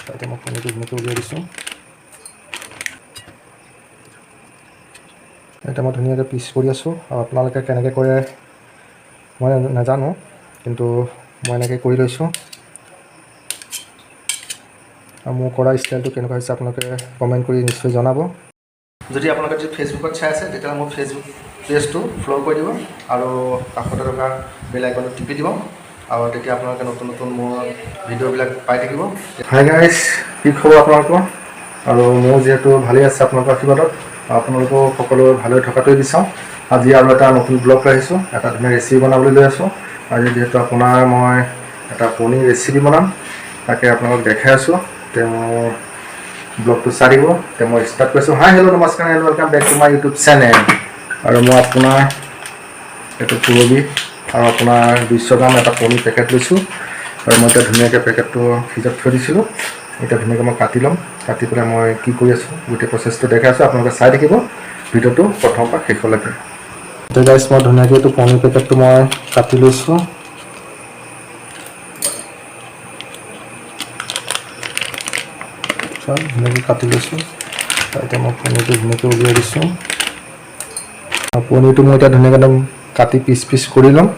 তাতে মই পনীৰটো ধুনীয়াকৈ উলিয়াই দিছোঁ। এতিয়া মই ধুনীয়াকৈ পিচ কৰি আছোঁ, আৰু আপোনালোকে কেনেকৈ কৰে মই নাজানো, কিন্তু মই এনেকৈ কৰি লৈছোঁ। আৰু মোৰ কৰা ষ্টাইলটো কেনেকুৱা হৈছে আপোনালোকে কমেণ্ট কৰি নিশ্চয় জনাব। যদি আপোনালোকে যদি ফেচবুকত চাই আছে তেতিয়াহ'লে মোৰ ফেচবুক পেজটো ফ'ল' কৰি দিব, আৰু কাষতে থকা বেল আইকনটো টিপি দিব, আৰু তেতিয়া আপোনালোকে নতুন নতুন মোৰ ভিডিঅ'বিলাক পাই থাকিব। হাই গাইজ, কি খবৰ আপোনালোকৰ? আৰু মোৰ যিহেতু ভালেই আছে আপোনালোকৰ আশীৰ্বাদত, আপোনালোকেও সকলো ভালে থকাটোৱে বিচাৰোঁ। আজি আৰু এটা নতুন ব্লগ লৈ আহিছোঁ, এটা ধুনীয়া ৰেচিপি বনাবলৈ লৈ আছোঁ। আজি যিহেতু আপোনাৰ মই এটা পনীৰ ৰেচিপি বনাম, তাকে আপোনালোকক দেখাই আছোঁ। মোৰ ব্লগটো চাই দিব। মই ষ্টাৰ্ট কৰিছোঁ। হাই হেল্ল' নমস্কাৰ and welcome back to my YouTube channel. আৰু মই আপোনাৰ এইটো পুৰবী আৰু আপোনাৰ 200 গ্ৰাম এটা পনীৰ পেকেট লৈছোঁ, আৰু মই এতিয়া ধুনীয়াকৈ পেকেটটো ফ্ৰিজত থৈ দিছিলোঁ। এতিয়া ধুনীয়াকৈ মই কাটি ল'ম, কাটি পেলাই মই কি কৰি আছোঁ গোটেই প্ৰচেছটো দেখাই আছোঁ। আপোনালোকে চাই থাকিব ভিডিঅ'টো প্ৰথমৰ পৰা শেষলৈকে। এতিয়া গাইজ মই ধুনীয়াকৈ এইটো পনীৰ পেকেটটো মই কাটি লৈছোঁ। ধুনীয়াকৈ কাটি লৈছোঁ। এতিয়া মই পনীৰটো ধুনীয়াকৈ উলিয়াই দিছোঁ, আৰু পনীৰটো মই এতিয়া ধুনীয়াকৈ একদম কাটি পিচ পিচ কৰি ল'ম।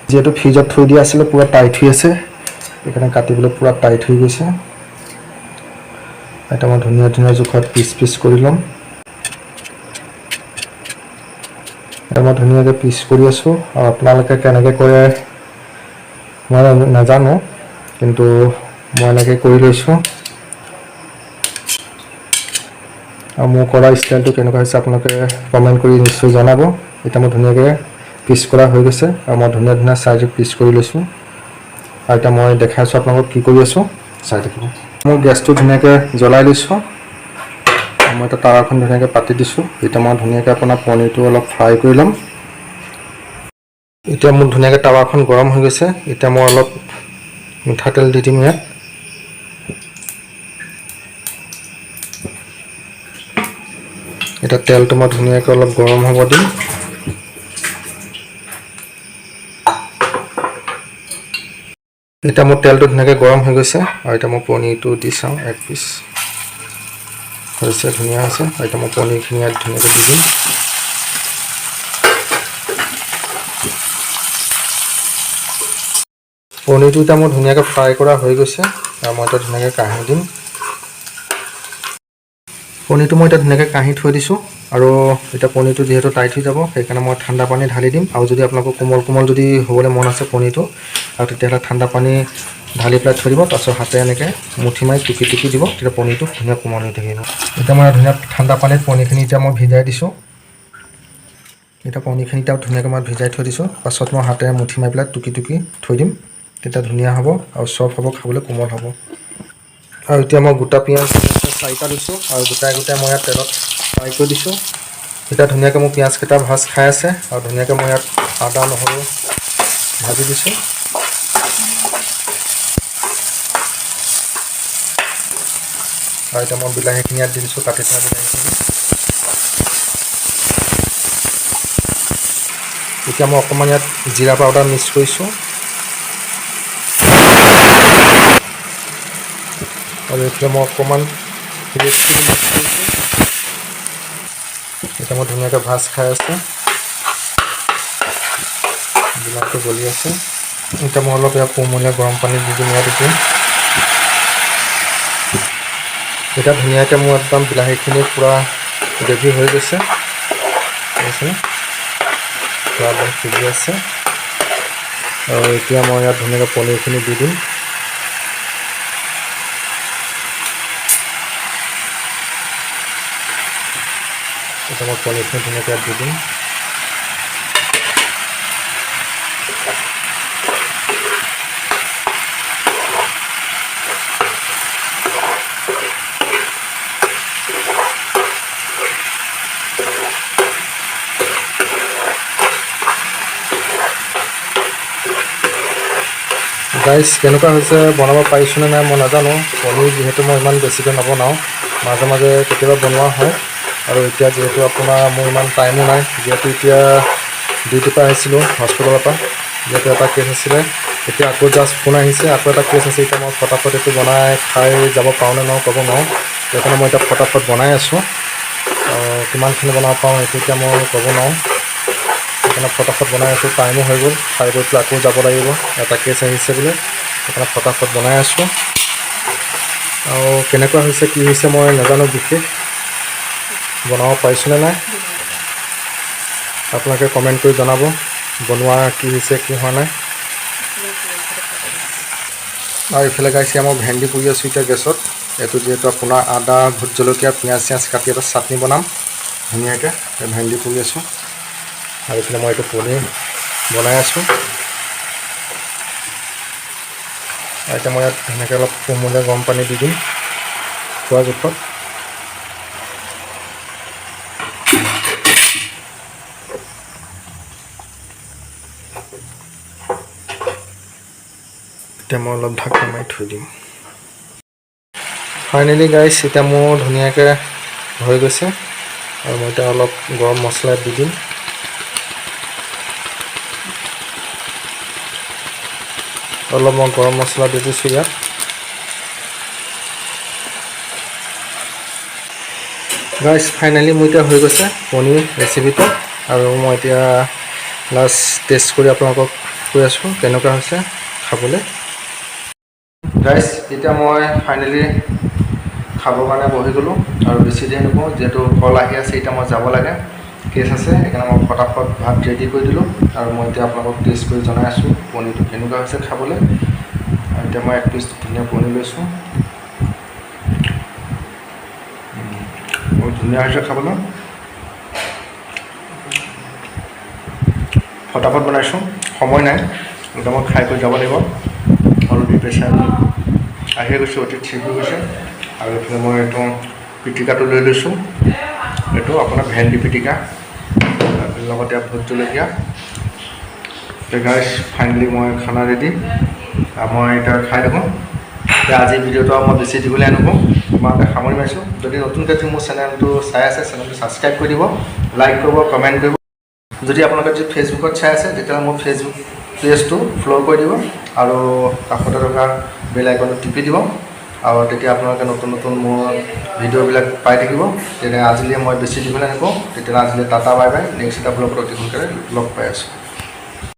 যিহেতু ফ্ৰিজত থৈ দিয়া আছিলে পূৰা টাইট হৈ আছে, সেইকাৰণে কাটিবলৈ পূৰা টাইট হৈ গৈছে। এতিয়া মই ধুনীয়া ধুনীয়া জোখত পিচ পিচ কৰি ল'ম। এতিয়া মই ধুনীয়াকৈ পিচ কৰি আছোঁ, আৰু আপোনালোকে কেনেকৈ কৰে মই নাজানো, কিন্তু মই এনেকৈ কৰি লৈছোঁ। আৰু মোৰ কৰা ষ্টাইলটো কেনেকুৱা হৈছে আপোনালোকে কমেণ্ট কৰি নিশ্চয় জনাব। এতিয়া মই ধুনীয়াকৈ পিচ কৰা হৈ গৈছে, আৰু মই ধুনীয়া ধুনীয়া চাইজত পিচ কৰি লৈছোঁ। আৰু এতিয়া মই দেখাই আছোঁ আপোনালোকক কি কৰি আছোঁ, চাই থাকিব। মোৰ গেছটো ধুনীয়াকৈ জ্বলাই লৈছোঁ, মই এতিয়া টাৱাখন ধুনীয়াকৈ পাতি দিছোঁ। এতিয়া মই ধুনীয়াকৈ আপোনাৰ পনীৰটো অলপ ফ্ৰাই কৰি ল'ম। এতিয়া মোৰ ধুনীয়াকৈ টাৱাখন গৰম হৈ গৈছে। এতিয়া মই অলপ মিঠাতেল দি দিম ইয়াত। এতিয়া তেলটো মই ধুনীয়াকৈ অলপ গৰম হ'ব দিম। এতিয়া মোৰ তেলটো ধুনীয়াকৈ গৰম হৈ গৈছে, আৰু এতিয়া মই পনীৰটো দি চাওঁ। এক পিচ হৈছে, ধুনীয়া হৈছে। এতিয়া মই পনীৰখিনি ইয়াত ধুনীয়াকৈ দি দিম। পনীৰটো এতিয়া মোৰ ধুনীয়াকৈ ফ্ৰাই কৰা হৈ গৈছে, আৰু মই এতিয়া ধুনীয়াকৈ কাঢ়ি দিম। পনীৰটো মই এতিয়া ধুনীয়াকৈ কাঢ়ি থৈ দিছোঁ, আৰু এতিয়া পনীৰটো যিহেতু টাইট হৈ যাব, সেইকাৰণে মই ঠাণ্ডা পানী ঢালি দিম। আৰু যদি আপোনালোকৰ কোমল কোমল যদি হ'বলৈ মন আছে পনীৰটো, আৰু তেতিয়াহ'লে ঠাণ্ডা পানী ঢালি পেলাই থৈ দিব। তাৰপিছত হাতে এনেকৈ মুঠি মাৰি টুকি টুকি দিব, তেতিয়া পনীৰটো ধুনীয়া কোমল হৈ থাকিব। এতিয়া মই ধুনীয়া ঠাণ্ডা পানীত পনীৰখিনি এতিয়া মই ভিজাই দিছোঁ। এতিয়া পনীৰখিনি এতিয়া ধুনীয়াকৈ মই ভিজাই থৈ দিছোঁ। পাছত মই হাতেৰে মুঠি মাৰি পেলাই টুকি টুকি থৈ দিম, তেতিয়া ধুনীয়া হ'ব আৰু চফ্ট হ'ব, খাবলৈ কোমল হ'ব। আৰু এতিয়া মই গোটা পিঁয়াজ 4টা লৈছোঁ, আৰু গোটাই গোটাই মই ইয়াত তেলত ফ্ৰাই কৰি দিছোঁ। এতিয়া ধুনীয়াকৈ মোৰ পিঁয়াজকেইটা ভাজ খাই আছে, আৰু ধুনীয়াকৈ মই ইয়াত আদা নহৰু ভাজি দিছোঁ। আৰু এতিয়া মই বিলাহীখিনি ইয়াত দি দিছোঁ, কাটি থোৱা বিলাহীখিনি। এতিয়া মই অকণমান ইয়াত জিৰা পাউডাৰ মিক্স কৰিছোঁ, আৰু এতিয়া মই অকণমান ৰেড চিলি মিক্স কৰিছোঁ। এতিয়া মই ধুনীয়াকৈ ভাজ খাই আছোঁ, বিলাহীটো গলি আছে। এতিয়া মই অলপ ইয়াত কুমলীয়া গৰম পানী দি দিম ইয়াত এতিয়া। এতিয়া ধুনীয়াকৈ মোৰ একদম বিলাহীখিনি পূৰা গ্ৰেভি হৈ গৈছে, পূৰা একদম সিজি আছে। আৰু এতিয়া মই ইয়াত ধুনীয়াকৈ পনীৰখিনি দি দিম। এতিয়া মই পনীৰখিনি ধুনীয়াকৈ ইয়াত দি দিম। গাইজ কেনেকুৱা হৈছে, বনাব পাৰিছোঁ নে নাই মই নাজানো। পনীৰ যিহেতু মই ইমান বেছিকৈ নবনাওঁ, মাজে মাজে কেতিয়াবা বনোৱা হয়। আৰু এতিয়া যিহেতু আপোনাৰ মোৰ ইমান টাইমো নাই, যিহেতু এতিয়া ডিউটিৰ পৰা আহিছিলোঁ হস্পিটেলৰ পৰা, যিহেতু এটা কেছ আছিলে, এতিয়া আকৌ জাষ্ট ফোন আহিছে, আকৌ এটা কেছ আছে। এতিয়া মই ফটাফট এইটো বনাই খাই যাব পাৰোঁ নে নোৱাৰোঁ ক'ব নোৱাৰোঁ, সেইকাৰণে মই এতিয়া ফটাফট বনাই আছোঁ। কিমানখিনি বনাব পাৰোঁ এইটো এতিয়া মই ক'ব নোৱাৰোঁ, সেইকাৰণে ফটাফট বনাই আছোঁ। টাইমো হৈ গ'ল, খাই বৈ পেলাই আকৌ যাব লাগিব, এটা কেছ আহিছে বোলে, সেইকাৰণে ফটাফট বনাই আছোঁ। আৰু কেনেকুৱা হৈছে কি হৈছে মই নাজানো, বিশেষ বনাব পাৰিছোঁনে নাই, আপোনালোকে কমেণ্ট কৰি জনাব বনোৱা কি হৈছে কি হোৱা নাই। আৰু এইফালে গাইছে মই ভেন্দি পুৰি আছোঁ এতিয়া গেছত। এইটো যিহেতু আপোনাৰ আদা, ভোট জলকীয়া, পিঁয়াজ চিয়াজ কাটি এটা চাটনি বনাম ধুনীয়াকৈ, ভেন্দি পুৰি আছোঁ। আৰু এইফালে মই এইটো পনীৰ বনাই আছোঁ। আৰু এতিয়া মই ইয়াত ধুনীয়াকৈ অলপ কোমলীয়া গৰম পানী দি দিম খোৱা জোখত। এতিয়া মই অলপ ঢাকনা মাৰি থৈ দিম। ফাইনেলি গাইছ এতিয়া মোৰ ধুনীয়াকৈ হৈ গৈছে, আৰু মই এতিয়া অলপ গৰম মছলা দি দিম। অলপ মই গৰম মছলা দি দিছোঁ ইয়াত। গাইছ ফাইনেলি মোৰ এতিয়া হৈ গৈছে পনীৰ ৰেচিপিটো, আৰু মই এতিয়া লাষ্ট টেষ্ট কৰি আপোনালোকক কৈ আছোঁ কেনেকুৱা হৈছে খাবলৈ। গাইছ এতিয়া মই ফাইনেলি খাবৰ কাৰণে বহি গ'লোঁ, আৰু বেছি দেৰি নকৰোঁ, যিহেতু কল আহি আছে, এতিয়া মই যাব লাগে, কেছ আছে, সেইকাৰণে মই ফটাফট ভাত ৰেডি কৰি দিলোঁ। আৰু মই এতিয়া আপোনালোকক টেষ্ট কৰি জনাই আছোঁ পনীৰটো কেনেকুৱা হৈছে খাবলৈ। আৰু এতিয়া মই এক পিচ ধুনীয়া পনীৰ লৈছোঁ, বহুত ধুনীয়া হৈছে খাবলৈ। ফটাফট বনাইছোঁ, সময় নাই, এতিয়া মই খাই কৰি যাব লাগিব। অলৰেডি প্ৰেছাৰ আহি গৈছে, অতি ঠিক হৈ গৈছে। আৰু এইফালে মই এইটো পিটিকাটো লৈ লৈছোঁ, এইটো আপোনাৰ ভেন্দি পিটিকা, লগতে ভোট জলকীয়া। গাইছ ফাইনেলি মই খানা ৰেডি, মই এতিয়া খাই থাকোঁ। এতিয়া আজিৰ ভিডিঅ'টো মই বেছি দীঘলীয়া নকৰোঁ, তোমালোকে সামৰি মাৰিছোঁ। যদি নতুনকৈ মোৰ চেনেলটো চাই আছে, চেনেলটো ছাবস্ক্ৰাইব কৰি দিব, লাইক কৰিব, কমেণ্ট কৰিব। যদি আপোনালোকে যদি ফেচবুকত চাই আছে তেতিয়াহ'লে মোৰ ফেচবুক পেজটো ফ'ল' কৰি দিব, আৰু কাষতে থকা বেল আইকনটো টিপি দিব, আৰু তেতিয়া আপোনালোকে নতুন নতুন মোৰ ভিডিঅ'বিলাক পাই থাকিব। তেতিয়া আজিলৈ মই বেছি দীঘলীয়া নকৰোঁ, তেতিয়াহ'লে আজিলৈ টাটা বাই বাই। নেক্সট এটা ব্লগত অতি সোনকালে লগ পাই আছোঁ।